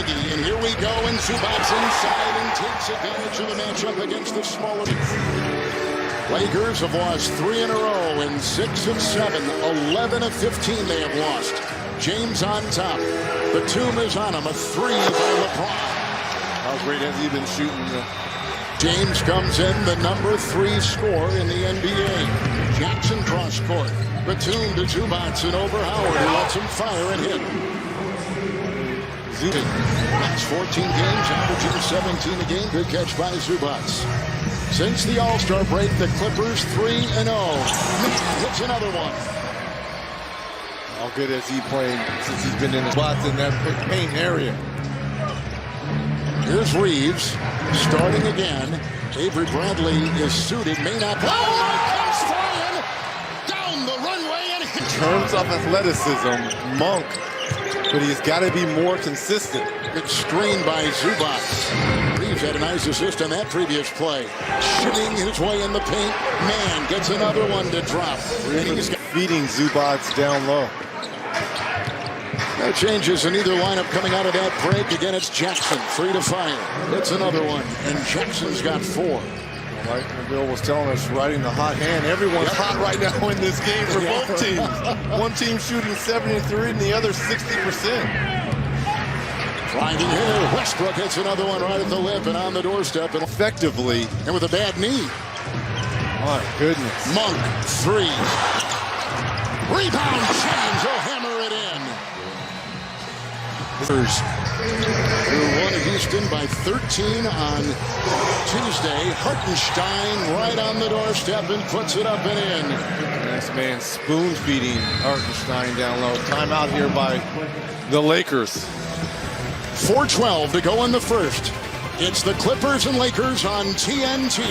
And here we go, and Zubac's inside and takes advantage of the matchup against the smaller. Lakers have lost 3 in a row in 6 of 7, 11 of 15 they have lost. James on top. Batum is on him, a 3 by LeBron. How great has he been shooting? James comes in, the number 3 scorer in the NBA. Jackson cross court. Batum to Zubac and over Howard, who lets him fire and hit. Last 14 games, averaging 17 a game. Good catch by Zubac. Since the All-Star break, the Clippers 3-0. Hits another one. How good has he played since he's been in the spots in that paint area? Here's Reeves starting again. Avery Bradley is suited, may not. Comes flying down the runway and in terms of athleticism, Monk. But he's got to be more consistent. Good screen by Zubac. Reeves had a nice assist on that previous play. Shooting his way in the paint. Man gets another one to drop. Reeves feeding Zubac down low. No changes in either lineup coming out of that break. Again, it's Jackson, 3 to fire. That's another one, and Jackson's got 4. Like Bill was telling us, riding the hot hand. Everyone's hot right now in this game for both teams. One team shooting 73 and the other 60%. Driving here, Westbrook hits another one right at the lip and on the doorstep. And effectively. And with a bad knee. My goodness. Monk, 3. Rebound, James will hammer it in. Through one Houston by 13 on Tuesday. Hartenstein right on the doorstep and puts it up and in. This man spoon feeding Hartenstein down low. Timeout here by the Lakers. 4:12 to go in the first. It's the Clippers and Lakers on TNT.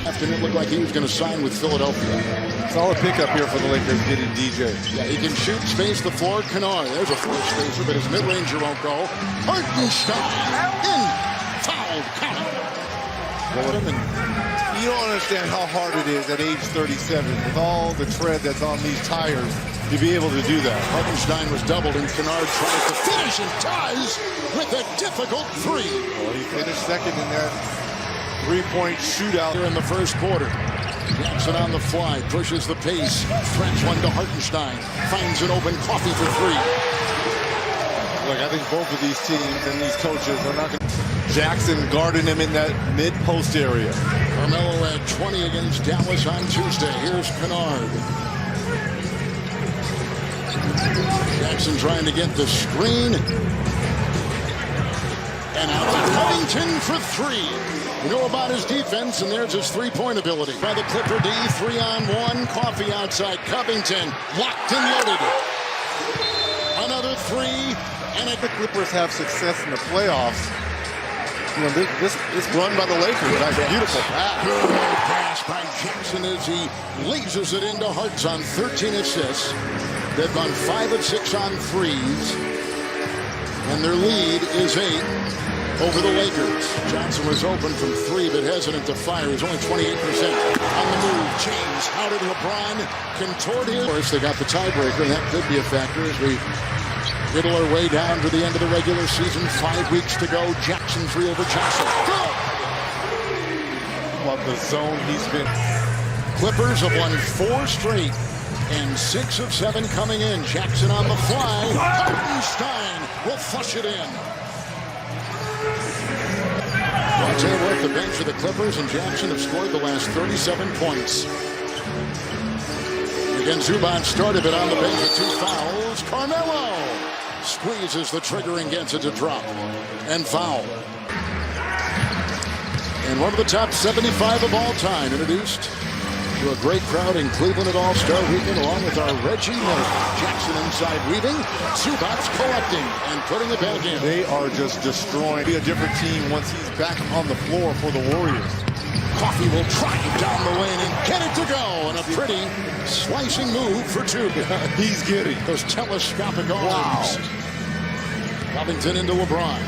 After it looked like he was going to sign with Philadelphia. Solid pickup here for the Lakers getting DJ. Yeah, he can shoot, space the floor. Kennard, there's a floor spacer, but his mid-ranger won't go. Hartenstein in. Fouled. You don't understand how hard it is at age 37 with all the tread that's on these tires to be able to do that. Hartenstein was doubled, and Kennard tries to finish and ties with a difficult 3. Well, he finished second in that three-point shootout here in the first quarter. Jackson on the fly, pushes the pace, threats one to Hartenstein, finds an open Coffee for 3. Look, I think both of these teams and these coaches are not going to. Jackson guarding him in that mid-post area. Carmelo had 20 against Dallas on Tuesday. Here's Kennard. Jackson trying to get the screen. And out to Covington for 3. You know about his defense, and there's his three-point ability. By the Clipper D, 3-on-1. Coffee outside. Covington locked and loaded. Another 3. And if the Clippers have success in the playoffs, you know, this run by the Lakers, that's a beautiful pass. Good pass by Jackson as he lasers it into Hart's on 13 assists. They've gone 5 of 6 on threes. And their lead is 8 over the Lakers. Johnson was open from 3, but hesitant to fire. He's only 28% on the move. James, how did LeBron contort him? Of course, they got the tiebreaker, and that could be a factor as we whittle our way down to the end of the regular season. 5 weeks to go. Jackson 3 over Johnson. Go! Love the zone he's been. Clippers have won 4 straight, and 6 of 7 coming in. Jackson on the fly. Hartenstein will flush it in. I'll tell you what, the bench for the Clippers and Jackson have scored the last 37 points. Again, Zubac started it on the bench with 2 fouls. Carmelo squeezes the trigger and gets it to drop. And foul. And one of the top 75 of all time, introduced to a great crowd in Cleveland at All-Star Weekend, along with our Reggie Miller. Jackson inside weaving, Zubac collecting and putting it back in. They are just destroying. Be a different team once he's back on the floor for the Warriors. Coffee will drive down the lane and get it to go. And a pretty slicing move for 2. He's giddy. Those telescopic arms. Wow. Covington into LeBron.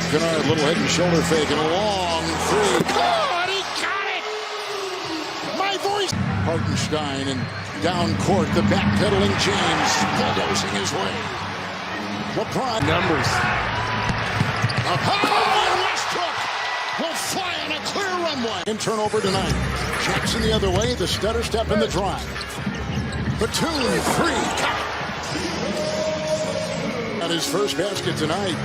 Kennard, little head and shoulder fake and a long 3. Good, he got it! My voice. Hartenstein and down court, the backpedaling James bulldozing his way. LeBron. Numbers. And Westbrook will fly on a clear runway. And turnover tonight. Jackson the other way. The stutter step in the drive. Batum, three. At his first basket tonight.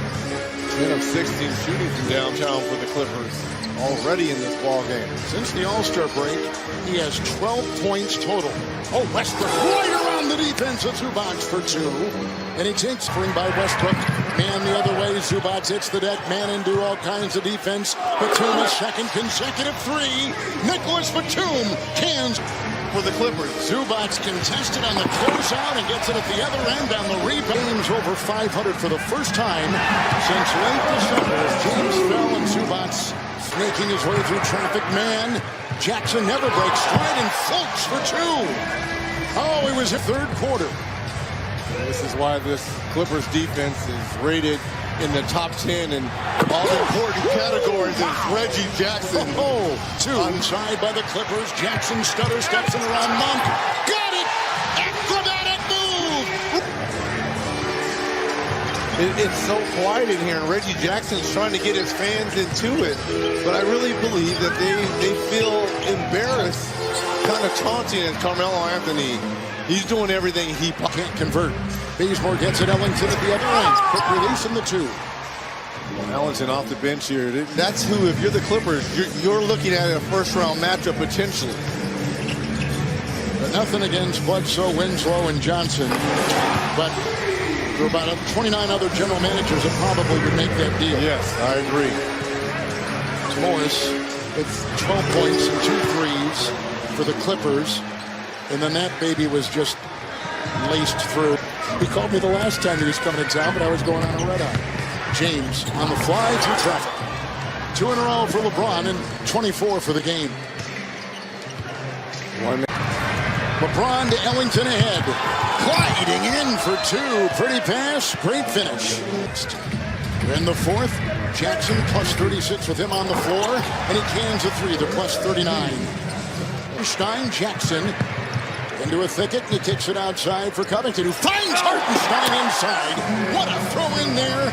10 of 16 shooting from downtown for the Clippers. Already in this ball game. Since the All-Star break, he has 12 points total. Oh, Westbrook right around the defense of Zubac for two. And he takes spring by Westbrook. Man the other way. Zubac hits the deck. Man and do all kinds of defense. Batum a second consecutive three. Nicholas Batum cans For the Clippers. Zubac contested on the closeout and gets it at the other end on the rebound. James over 500 for the first time since late December as James fell and Zubac making his way through traffic. Man, Jackson never breaks stride and Fultz for two. Oh, it was a third quarter. This is why this Clippers defense is rated in the top 10 in all important categories is Reggie Jackson. Oh, two inside by the Clippers. Jackson stutter steps in around Monk. Got it! Acrobatic move! It's so quiet in here, and Reggie Jackson's trying to get his fans into it. But I really believe that they feel embarrassed, kind of taunting at Carmelo Anthony. He's doing everything he can't convert. Bazemore gets it. Ellington at the other end. Quick release in the two. Ellington off the bench here. That's who, if you're the Clippers, you're looking at a first-round matchup potentially. But nothing against Bledsoe, Winslow, and Johnson. But there are about 29 other general managers that probably would make that deal. Yes, I agree. Morris with 12 points and 2 threes for the Clippers. And then that baby was just laced through. He called me the last time he was coming to town, but I was going on a red-eye. James on the fly through traffic. 2 in a row for LeBron and 24 for the game. LeBron to Ellington ahead. Gliding in for two. Pretty pass. Great finish. In the fourth, Jackson plus 36 with him on the floor. And he cans a three. They're plus 39. Stein, Jackson into a thicket. He kicks it outside for Covington, who finds Hartenstein inside. What a throw in there.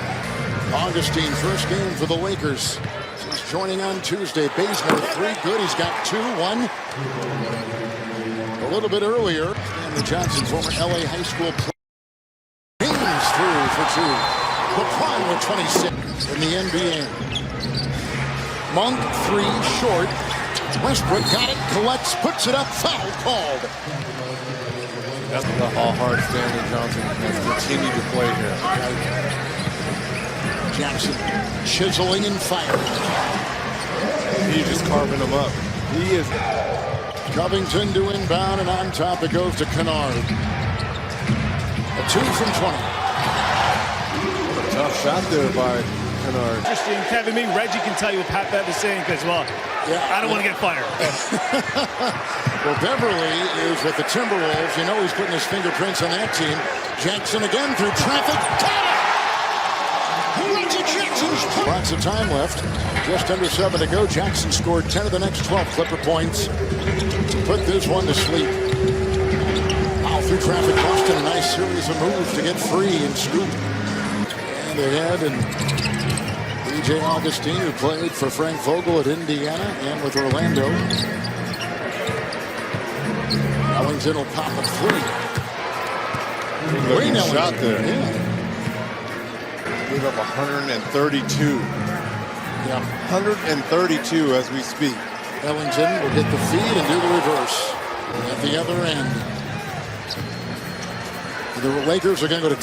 Augustine, first game for the Lakers. He's joining on Tuesday. Bazemore, three good. He's got 2-1. A little bit earlier, Stanley Johnson, former LA high school player. James through for two. LeBron with 26 in the NBA. Monk, three, short. Westbrook got it, collects, puts it up, foul called. That's how hard Stanley Johnson has continued to play here. Jackson chiseling and firing. He's just carving them up. He is. Covington to inbound, and on top it goes to Kennard. A 2 from 20. Tough shot there by Kennard. Interesting, Kevin. Maybe Reggie can tell you what Pat Bev is saying because, well, I don't want to get fired. Well, Beverly is with the Timberwolves. You know he's putting his fingerprints on that team. Jackson again through traffic. Got it! Reggie Jackson's lots of time left. Just under 7 to go. Jackson scored 10 of the next 12 Clipper points to put this one to sleep. Out through traffic. Boston, a nice series of moves to get free and scoop. And ahead, and DJ Augustine, who played for Frank Vogel at Indiana and with Orlando. Ellington will pop a three. Great shot there. Yeah. Gave up 132. Yeah. 132 as we speak. Ellington will get the feed and do the reverse at the other end. The Lakers are going to go to